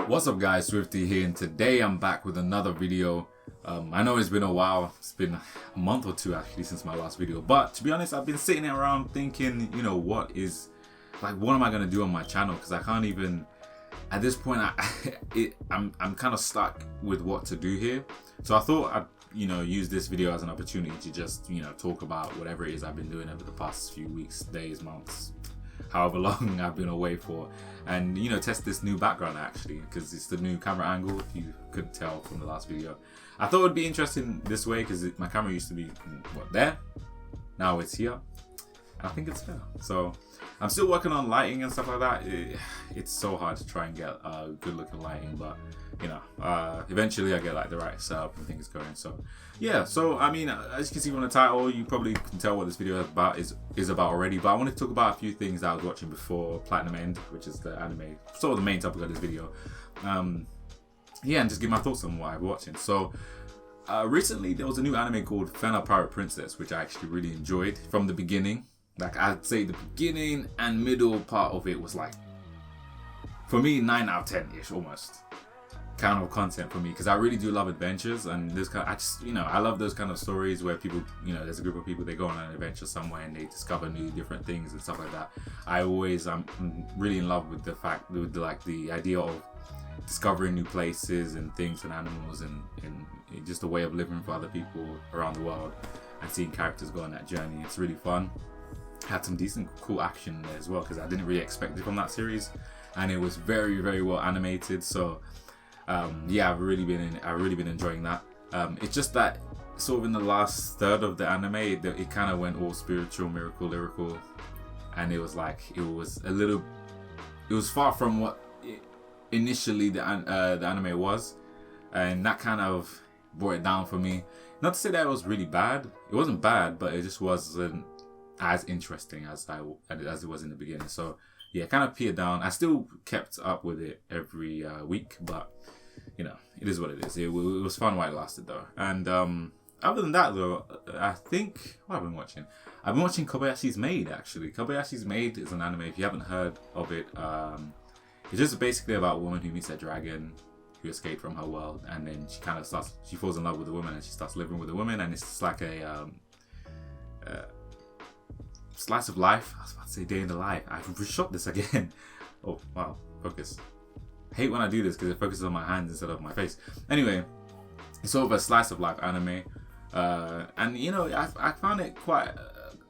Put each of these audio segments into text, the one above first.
What's up guys, Swifty here, and today I'm back with another video. I know it's been a while, it's been a month or two actually since my last video, but to be honest I've been sitting around thinking, what am I going to do on my channel, because I can't even, at this point I'm kind of stuck with what to do here. So I thought I'd use this video as an opportunity to just talk about whatever it is I've been doing over the past few weeks, days, months, however long I've been away for, and test this new background actually, because it's the new camera angle, if you couldn't tell from the last video. I thought it would be interesting this way because my camera used to be there, now it's here, and I think it's there. So I'm still working on lighting and stuff like that. It's so hard to try and get good looking lighting, but eventually I get like the right setup and things going. So yeah, so I mean, as you can see from the title, you probably can tell what this video is about already, but I want to talk about a few things that I was watching before Platinum End, which is the anime, sort of the main topic of this video. Yeah, and just give my thoughts on what I'm watching. So recently there was a new anime called Fena Pirate Princess, which I actually really enjoyed from the beginning. Like, I'd say the beginning and middle part of it was like, for me, 9 out of 10 ish almost kind of content for me, because I really do love adventures, and this kind of, I love those kind of stories where people, there's a group of people, they go on an adventure somewhere and they discover new different things and stuff like that. I'm really in love with the idea of discovering new places and things and animals and just a way of living for other people around the world, and seeing characters go on that journey. It's really fun. Had some decent cool action there as well, because I didn't really expect it from that series, and it was very, very well animated. So yeah, I've really been enjoying that. It's just that sort of in the last third of the anime, it kind of went all spiritual, miracle, lyrical, and it was far from what initially the anime was, and that kind of brought it down for me. Not to say that it was really bad. It wasn't bad, but it just wasn't as interesting as it was in the beginning. So yeah, kind of petered down. I still kept up with it every week, but it is what it is. It was fun while it lasted though. And other than that though, I think, what have I been watching? I've been watching Kobayashi's Maid actually. Kobayashi's Maid is an anime, if you haven't heard of it. It's just basically about a woman who meets a dragon who escaped from her world, and then she falls in love with a woman and she starts living with a woman, and it's just like a slice of life. I was about to say day in the life. I've reshot this again. Oh wow, focus. Hate when I do this because it focuses on my hands instead of my face. Anyway, it's sort of a slice of life anime, and I found it quite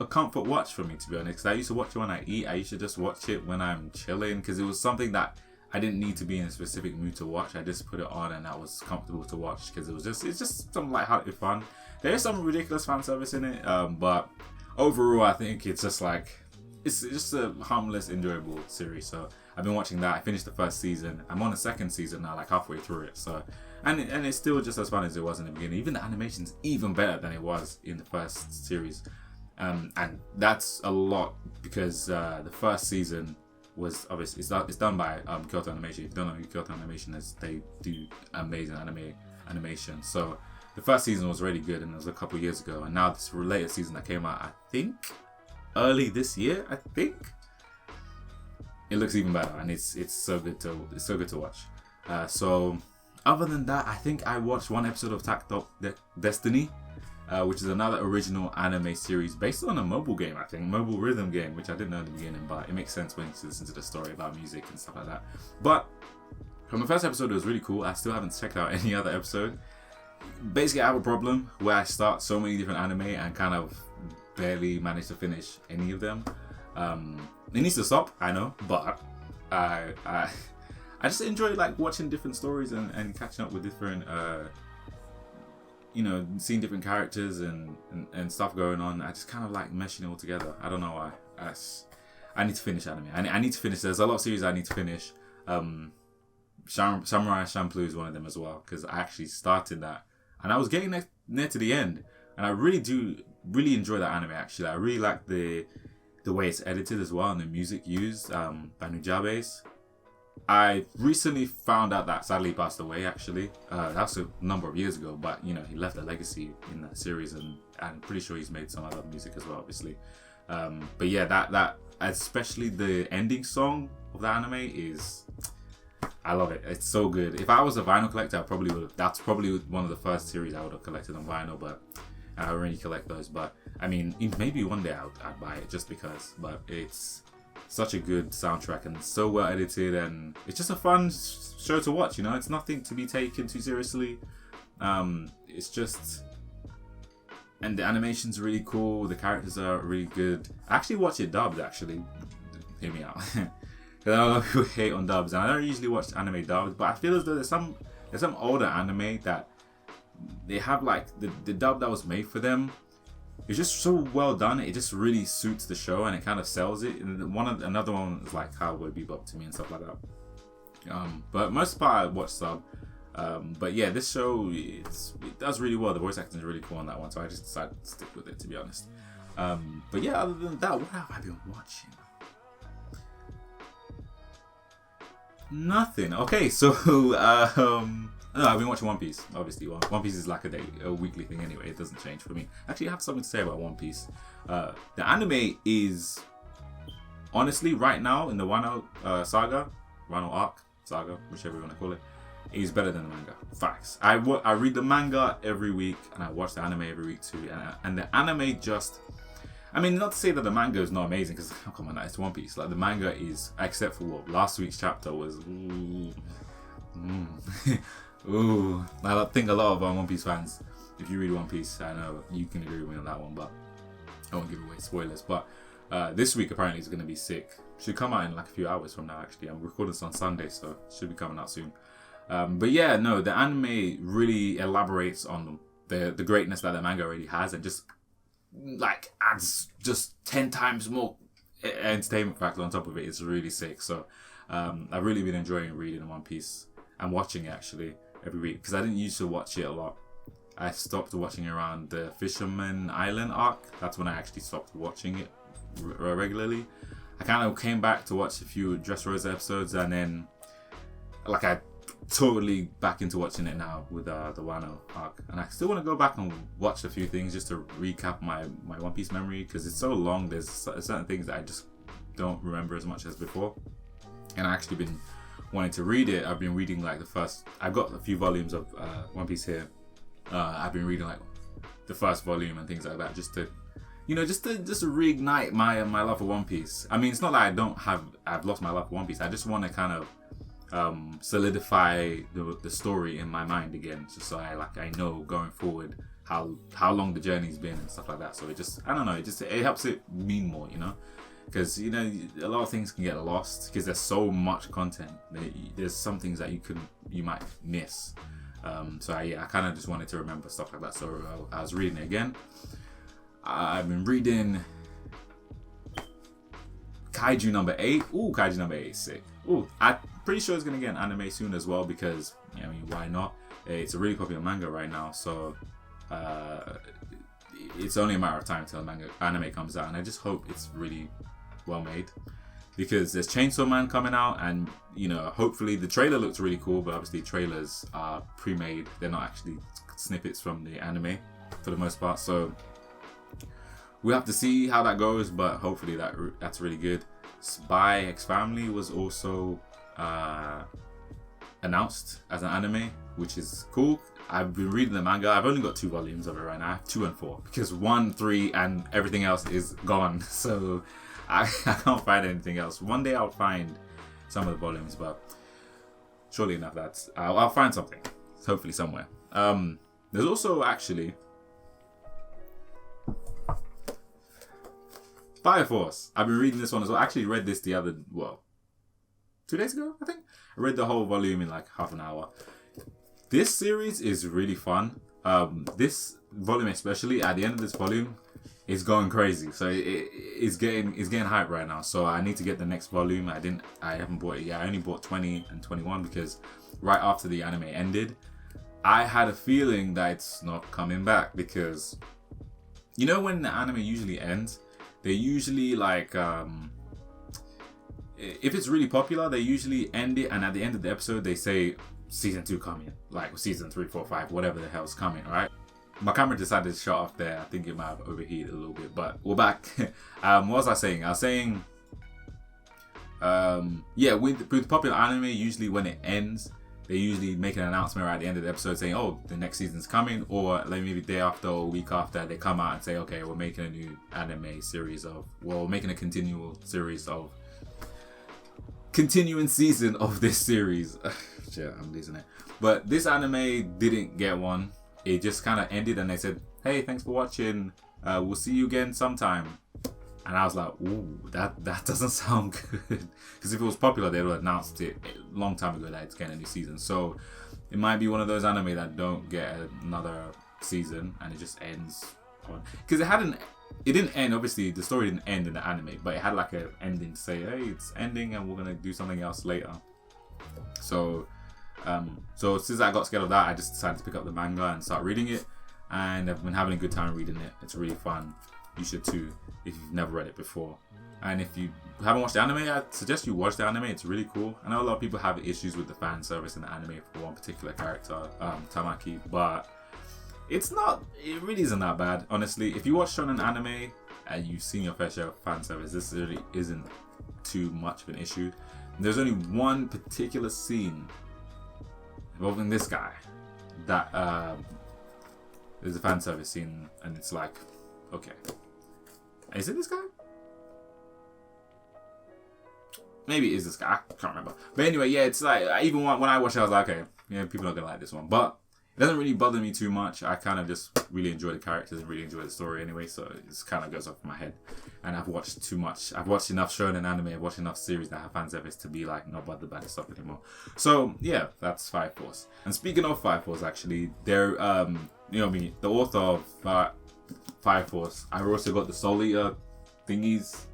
a comfort watch for me, to be honest, because I used to watch it when I eat. I used to just watch it when I'm chilling, because it was something that I didn't need to be in a specific mood to watch. I just put it on and that was comfortable to watch, because it's just some lighthearted fun. There is some ridiculous fan service in it, but overall I think it's just it's just a harmless, enjoyable series. So I've been watching that. I finished the first season. I'm on the second season now, like halfway through it. So and it's still just as fun as it was in the beginning. Even the animation's even better than it was in the first series. And that's a lot, because the first season was obviously it's done by Kyoto Animation. If you don't know who Kyoto Animation is, they do amazing animation. So the first season was really good, and it was a couple years ago. And now this latest season that came out, I think early this year, it looks even better, and it's so good to watch. So other than that, I think I watched one episode of Attack Destiny, which is another original anime series based on a mobile game, I think, mobile rhythm game, which I didn't know in the beginning, but it makes sense when you listen to the story about music and stuff like that. But from the first episode, it was really cool. I still haven't checked out any other episode. Basically, I have a problem where I start so many different anime and kind of barely manage to finish any of them. It needs to stop, I know, but I just enjoy watching different stories and catching up with different seeing different characters and stuff going on. I just kind of like meshing it all together. I don't know why. I need to finish anime. I need to finish. There's a lot of series I need to finish. Samurai Champloo is one of them as well, because I actually started that and I was getting near to the end, and I really enjoy that anime actually. I really like the way it's edited as well, and the music used by Nujabes. I recently found out that sadly he passed away actually. That's a number of years ago, but he left a legacy in that series, and I'm pretty sure he's made some other music as well, obviously. But yeah, that especially the ending song of the anime is, I love it. It's so good. If I was a vinyl collector, I probably would. That's probably one of the first series I would have collected on vinyl, but I already collect those. But I mean, maybe one day I'd buy it just because. But it's such a good soundtrack and so well edited, and it's just a fun show to watch. You know, it's nothing to be taken too seriously. It's just, and the animation's really cool. The characters are really good. I actually watch it dubbed. Actually, hear me out. I know a lot of people hate on dubs, and I don't usually watch anime dubbed, but I feel as though there's some older anime that they have like the dub that was made for them. It's just so well done. It just really suits the show, and it kind of sells it. And another one is like Cowboy Bebop to me and stuff like that. But most of the part I watch sub. But yeah, this show it does really well. The voice acting is really cool on that one, so I just decided to stick with it, to be honest. But yeah, other than that, what have I been watching? Nothing. Okay, so no, I've been watching One Piece. Obviously, One Piece is like a weekly thing anyway. It doesn't change for me. Actually, I have something to say about One Piece. The anime is honestly right now in the Wano arc saga, whichever you want to call it, is better than the manga. Facts. I read the manga every week and I watch the anime every week too. And the anime just, I mean, not to say that the manga is not amazing, because oh, come on, it's One Piece. Like the manga is, except for what last week's chapter was. Ooh. I think a lot of One Piece fans, if you read One Piece, I know you can agree with me on that one, but I won't give away spoilers. But this week apparently is going to be sick. Should come out in like a few hours from now. Actually, I'm recording this on Sunday, so it should be coming out soon. But yeah, no, the anime really elaborates on the greatness that the manga already has, and just like adds just 10 times more entertainment factor on top of it. It's really sick. So I've really been enjoying reading One Piece and watching it actually every week, because I didn't used to watch it a lot. I stopped watching around the Fisherman Island arc. That's when I actually stopped watching it regularly. I kind of came back to watch a few Dressrosa episodes, and then like I totally back into watching it now with the Wano arc, and I still want to go back and watch a few things just to recap my One Piece memory, because it's so long. There's certain things that I just don't remember as much as before, and I actually been wanting to read it. I've been reading like I've got a few volumes of One Piece here. I've been reading like the first volume and things like that, just to reignite my love for One Piece. I mean, it's not like I've lost my love for One Piece. I just want to kind of solidify the story in my mind again, just so I know going forward how long the journey's been and stuff like that. So I don't know, it helps it mean more, you know, because you know a lot of things can get lost because there's so much content. There's some things that you might miss. So I kind of just wanted to remember stuff like that. So I was reading it again. I've been reading Kaiju number 8. Ooh, Kaiju number 8 is sick. Ooh, I'm pretty sure it's going to get an anime soon as well, because, I mean, why not? It's a really popular manga right now, so it's only a matter of time until the anime comes out, and I just hope it's really well made, because there's Chainsaw Man coming out, and, you know, hopefully the trailer looks really cool, but obviously trailers are pre-made. They're not actually snippets from the anime for the most part, so we'll have to see how that goes, but hopefully that's really good. Spy X Family was also announced as an anime, which is cool. I've been reading the manga. I've only got 2 volumes of it right now. I have 2 and 4 because 1, 3, and everything else is gone. So I can't find anything else. One day I'll find some of the volumes, but surely enough, I'll find something. Hopefully somewhere. There's also actually Fire Force. I've been reading this one as well. I actually read this 2 days ago, I think. I read the whole volume in like half an hour. This series is really fun. This volume especially, at the end of this volume, is going crazy. So it's getting hype right now. So I need to get the next volume. I haven't bought it yet. I only bought 20 and 21 because right after the anime ended, I had a feeling that it's not coming back, because you know when the anime usually ends, they usually like if it's really popular, they usually end it, and at the end of the episode they say season 2 coming, like season 3, 4, 5, whatever the hell's coming, right? My camera decided to shut off there. I think it might have overheated a little bit, but we're back. What was I saying? I was saying Yeah, with popular anime, usually when it ends, they usually make an announcement right at the end of the episode saying, oh, the next season's coming, or like maybe the day after or a week after, they come out and say, okay, we're making a new anime series we're making a continuing season of this series. Shit, I'm losing it. But this anime didn't get one. It just kind of ended and they said, hey, thanks for watching. We'll see you again sometime. And I was like, ooh, that doesn't sound good. Because if it was popular, they would have announced it a long time ago that it's getting a new season. So it might be one of those anime that don't get another season and it just ends on. Because it didn't end, obviously, the story didn't end in the anime, but it had like an ending to say, hey, it's ending and we're going to do something else later. So since I got scared of that, I just decided to pick up the manga and start reading it. And I've been having a good time reading it. It's really fun. You should too, if you've never read it before. And if you haven't watched the anime, I suggest you watch the anime. It's really cool. I know a lot of people have issues with the fan service in the anime for one particular character, Tamaki, but it really isn't that bad, honestly. If you watch shonen anime and you've seen your fair share of fan service, this really isn't too much of an issue. There's only one particular scene involving this guy that there's a fan service scene, and it's like, okay, is it this guy? Maybe it is this guy. I can't remember. But anyway, yeah, it's like, even when I watched it, I was like, okay, yeah, people are not gonna like this one. But it doesn't really bother me too much. I kind of just really enjoy the characters and really enjoy the story anyway, so it just kind of goes off my head. And I've watched too much. I've watched enough shonen anime. I've watched enough series that have fan service to be like not bothered by this stuff anymore. So yeah, that's Fire Force. And speaking of Fire Force, actually, they're you know me, the author of Fire Force. I also got the Soul Eater thingies,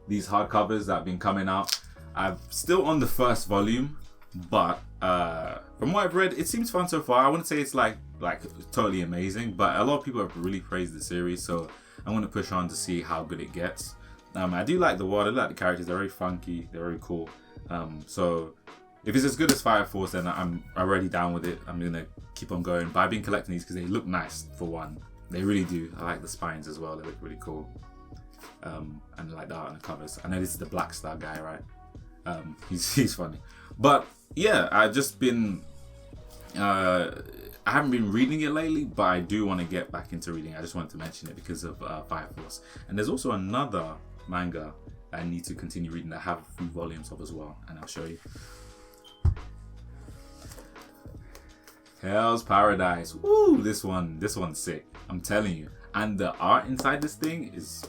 these hardcovers that have been coming out. I'm still on the first volume, but from what I've read, it seems fun so far. I wouldn't say it's like totally amazing, but a lot of people have really praised the series, so I'm going to push on to see how good it gets. I do like the world, I like the characters, they're very funky, they're very cool. So if it's as good as Fire Force, then I'm already down with it. I'm going to keep on going. But I've been collecting these because they look nice, for one. They really do. I like the spines as well, they look really cool. And I like the art on the covers. I know this is the Black Star guy, right? He's funny. But yeah, I've just been I haven't been reading it lately, but I do want to get back into reading. I just wanted to mention it because of Fire Force. And there's also another manga I need to continue reading that I have a few volumes of as well, and I'll show you. Hell's Paradise. Woo! This one's sick. I'm telling you. And the art inside this thing is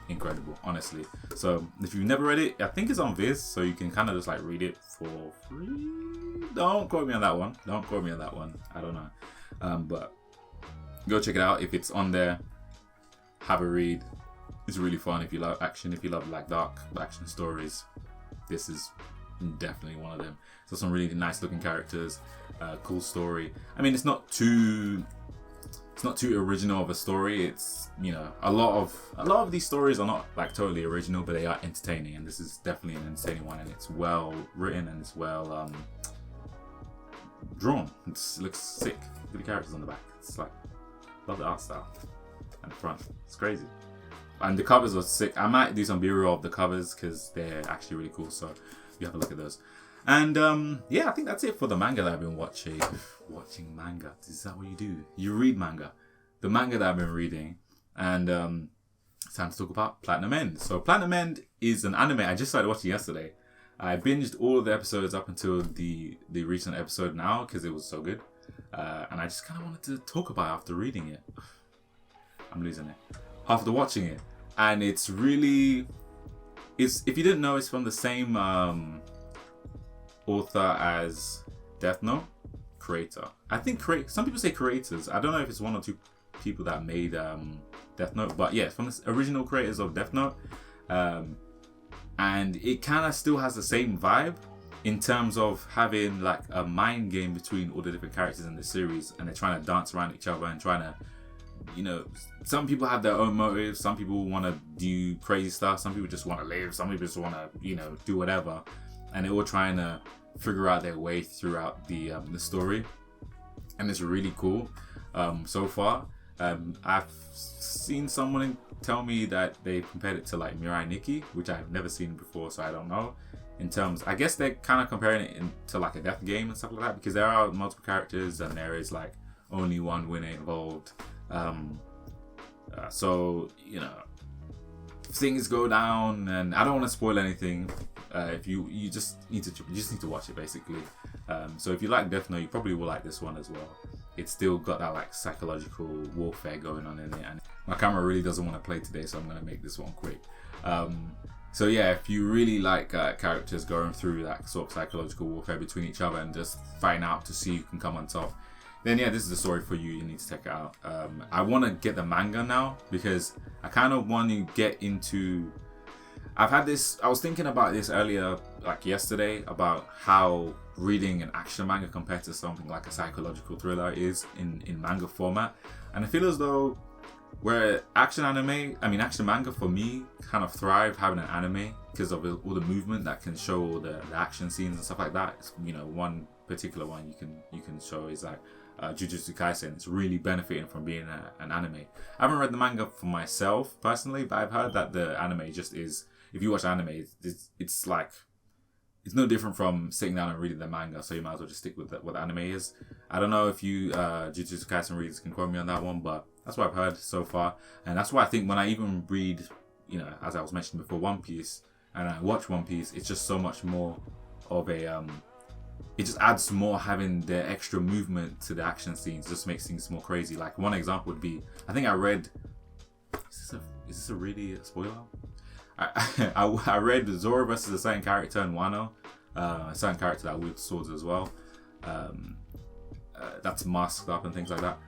incredible, honestly. So if you've never read it, I think it's on Viz, so you can kind of just like read it for free. Don't quote me on that one. I don't know. But go check it out if it's on there. Have a read. It's really fun if you love action, if you love like dark action stories. This is definitely one of them. So some really nice looking characters, cool story. I mean, it's not too original of a story. It's, you know, a lot of these stories are not like totally original, but they are entertaining, and this is definitely an entertaining one, and it's well written and it's well drawn. It looks sick. Look at the characters on the back. It's like, love the art style and the front. It's crazy. And the covers are sick. I might do some B-roll of the covers because they're actually really cool, so you have a look at those. And yeah, I think that's it for the manga that I've been watching. Watching manga. Is that what you do? You read manga. The manga that I've been reading. And it's time to talk about Platinum End. So Platinum End is an anime I just started watching yesterday. I binged all of the episodes up until the recent episode now because it was so good. And I just kind of wanted to talk about it after reading it. I'm losing it. After watching it. And it's really... if you didn't know, it's from the same author as Death Note. Creator. I think some people say creators. I don't know if it's one or two people that made Death Note. But yeah, from the original creators of Death Note. And it kind of still has the same vibe in terms of having like a mind game between all the different characters in the series, and they're trying to dance around each other and trying to, you know, some people have their own motives. Some people want to do crazy stuff. Some people just want to live. Some people just want to, you know, do whatever, and they're all trying to figure out their way throughout the story, and it's really cool so far. I've seen someone tell me that they compared it to like Mirai Nikki, which I've never seen before, so I don't know. In terms, I guess they're kind of comparing it to like a death game and stuff like that, because there are multiple characters and there is like only one winner involved. So you know, things go down, and I don't want to spoil anything. If you just need to watch it basically. So if you like Death Note, you probably will like this one as well. It's still got that like psychological warfare going on in it, and my camera really doesn't want to play today, so I'm gonna make this one quick. So yeah, if you really like characters going through that sort of psychological warfare between each other and just fighting out to see who can come on top, then yeah, this is the story for you. You need to check it out. I want to get the manga now because I kind of want to get into. I was thinking about this earlier, like yesterday, about how reading an action manga compared to something like a psychological thriller is in manga format, and I feel as though where action manga for me kind of thrive having an anime because of all the movement that can show all the action scenes and stuff like that. It's, you know, one particular one you can show is like Jujutsu Kaisen. It's really benefiting from being an anime. I haven't read the manga for myself personally, but I've heard that the anime just is. If you watch anime, it's like it's no different from sitting down and reading the manga. So you might as well just stick with what the anime is. I don't know if you Jujutsu Kaisen readers can quote me on that one, but that's what I've heard so far, and that's why I think when I even read, you know, as I was mentioning before, One Piece, and I watch One Piece, it's just so much more of a it just adds more having the extra movement to the action scenes. Just makes things more crazy. Like one example would be, I think I read. Is this a really spoiler? I read Zoro versus a certain character in Wano, a certain character that wields swords as well. That's masked up and things like that.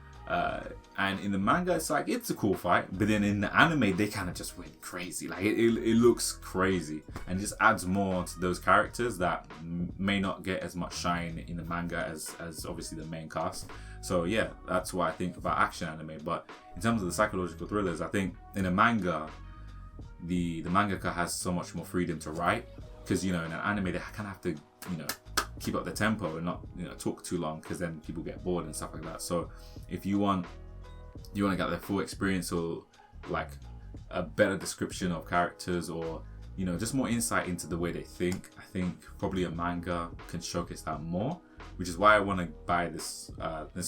And in the manga, it's like, it's a cool fight, but then in the anime, they kind of just went crazy. Like it looks crazy, and it just adds more to those characters that may not get as much shine in the manga as obviously the main cast. So yeah, that's what I think about action anime. But in terms of the psychological thrillers, I think in a manga, the mangaka has so much more freedom to write, because you know in an anime they kind of have to, you know, keep up the tempo and not, you know, talk too long, because then people get bored and stuff like that. So if you want to get the full experience, or like a better description of characters, or you know, just more insight into the way they think, I think probably a manga can showcase that more, which is why I want to buy this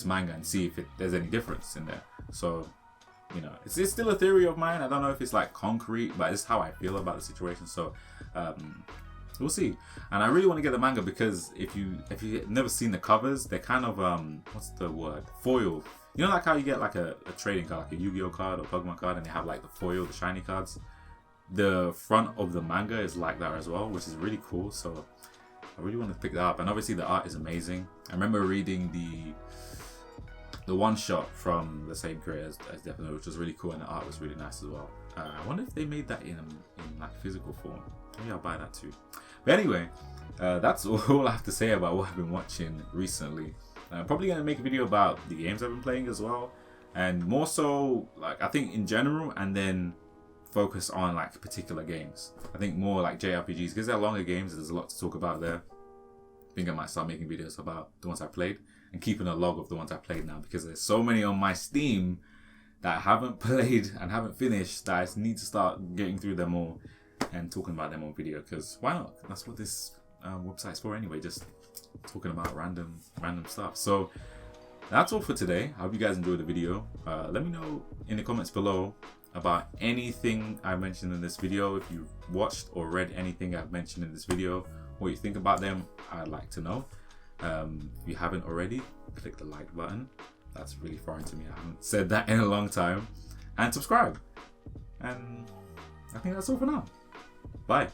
manga and see if there's any difference in there. So you know, it's still a theory of mine. I don't know if it's like concrete, but it's how I feel about the situation. So we'll see. And I really want to get the manga because if you've never seen the covers, they're kind of what's the word, foil. You know, like how you get like a trading card, like a Yu-Gi-Oh card or Pokemon card, and they have like the foil, the shiny cards. The front of the manga is like that as well, which is really cool. So I really want to pick that up. And obviously the art is amazing. I remember reading the one shot from the same creator as Death Note, which was really cool, and the art was really nice as well. I wonder if they made that in like physical form. Maybe I'll buy that too. But anyway, that's all I have to say about what I've been watching recently. I'm probably going to make a video about the games I've been playing as well, and more so like I think in general, and then focus on like particular games. I think more like JRPGs, because they're longer games, there's a lot to talk about there. I think I might start making videos about the ones I played and keeping a log of the ones I played now, because there's so many on my Steam that I haven't played and haven't finished that I need to start getting through them all and talking about them on video, because why not? That's what this website's for anyway, just talking about random stuff. So that's all for today. I hope you guys enjoyed the video. Let me know in the comments below about anything I mentioned in this video. If you've watched or read anything I've mentioned in this video, what you think about them, I'd like to know. If you haven't already, click the like button. That's really foreign to me. I haven't said that in a long time. And subscribe. And I think that's all for now. Bye.